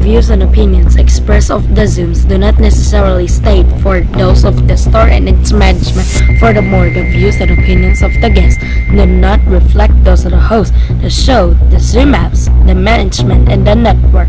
views and opinions expressed of the Zooms do not necessarily state for those of the store and its management. Furthermore, the views and opinions of the guests do not reflect those of the host, the show, the Zoom apps, the management, and the network.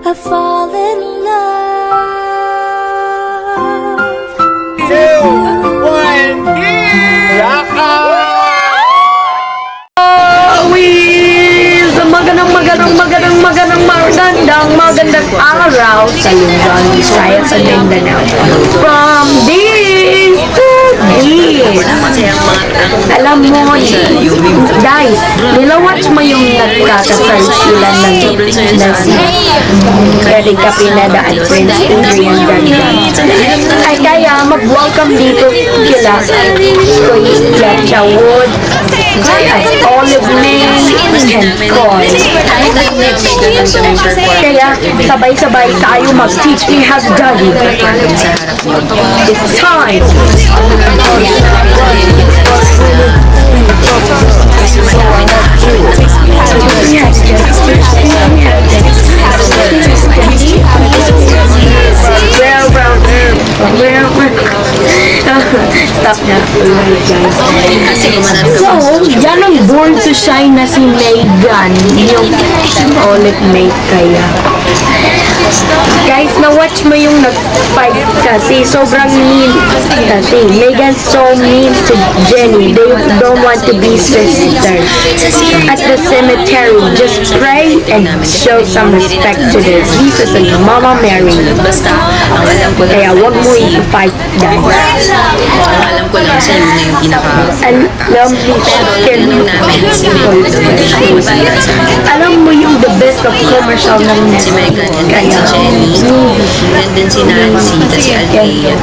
I fall in love. 2, 1, Always magandang araw sa Luzon, Visayas, and Mindanao. From this to this. Alam mo, guys, nilawatch mo yung nagkakasal sila ng si Erika Pineda at Prince Adrian Dandan. Ay kaya mag-welcome dito kila Kuya Chawod at Olive May and Coy. Kaya sabay-sabay tayo mag-teach me how to doggy. It's time! Stop na. So, yan ang born to shine na si Megan, yung Olive May kaya. Guys, na-watch mo yung nag-fight kasi sobrang mean kasi. Megan's so mean to Jenny. They don't want to be sisters. At the cemetery, just pray and show some respect to their Jesus and Mama Mary. Kaya wag mo i-fight, guys. Alam ko lang sa yun na yung pinaka... Alam mo, alam mo yung the best of commercial ng Si Megan and then si Jenny, and then si Nancy, si Althea.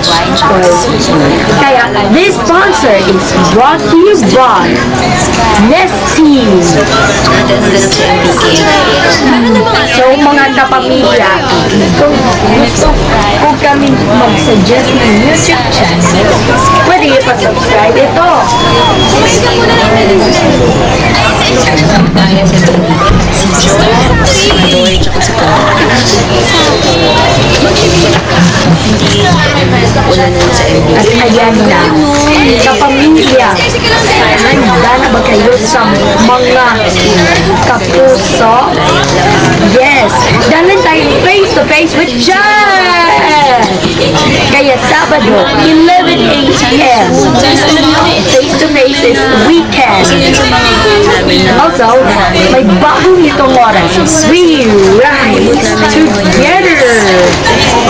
Kaya, this sponsor is brought to you by Nestea. And then hanggang sa MBK. So, mga kapamilya, kung kami mag-suggest ng YouTube channel, pwede ipa-subscribe ito. Si Joy, si Joy, tsaka si Hindi wala na sa MBK. At ayan na, kapamilya, handa na ba kayo sa mga kapuso? Yes, dahil tayo face to face with Jan! Kaya Sabado, 11 a.m. Face to face is weekend. Also, may bagong itong oras. We rise together!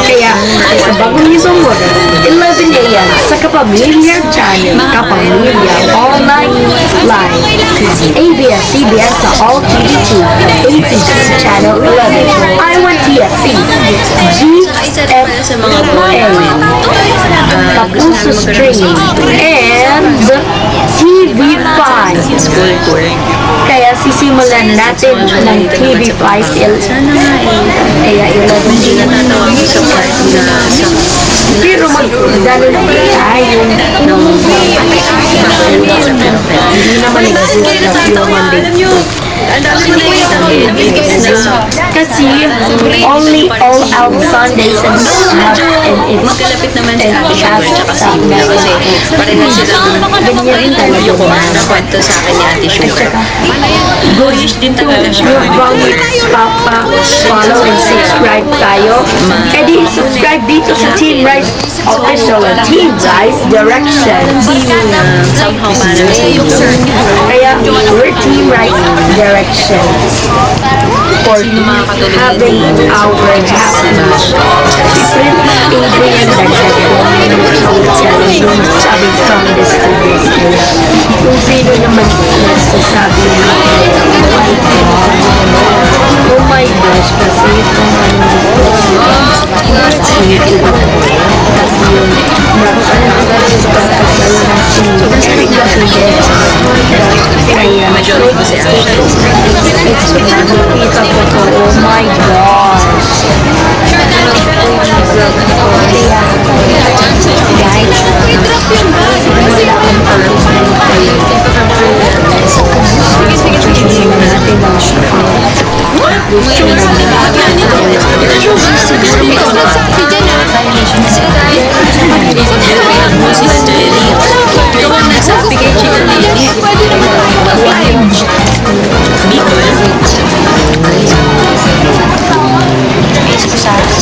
Kaya, sa bagong itong oras, 11 a.m. sa Kapamilya Channel, Kapamilya Live. ABS-CBN sa All TV2, ATC Channel 11, I1 TFC, Isa rin pala sa mga goal namin. Kapuso Stream, and TV5. School tour. Kaya sisimulan natin ng TV5 Sana nga kaya 11 Hindi natatawa ko sa part na sa pero magdalo lang tayo hindi naman exist na human being. ang dami ko nakikita ng edits na Kasi only all out Sundays and it's magkalapit naman si Ate Sugar tsaka si Ina kasi parehas silang ganyan talaga yung kwento sa akin ni Ate Sugar. Boyish din talaga siya. Yung promise, Papa, follow and subscribe tayo. E di subscribe dito sa Team Rice Official and Team Rice Direction. Somehow parang Kaya we're Team Rice Direction for having our happiness. Si Prince Adrian sabi from this to this. Kung sino naman nagsasabi oh my gosh, kasi itong medyo ulit ko si Asha. oh my gosh.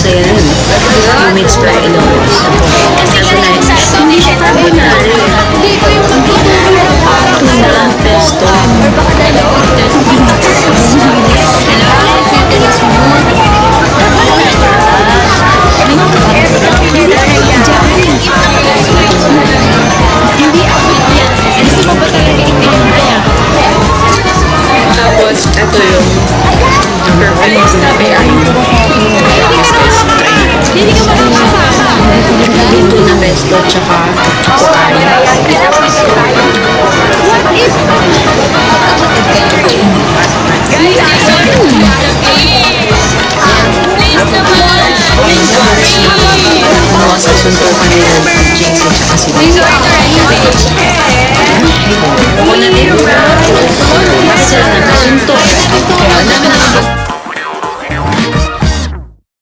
So yan, yung mixed fry noodles. Hindi siya carbonara. Tuna, pesto. Tapos, ito yung perfect sinabi ay yung tuna pesto tsaka mga sasuntukan nila ng JC tsaka si Ako na din bakit sila nagkasuntok?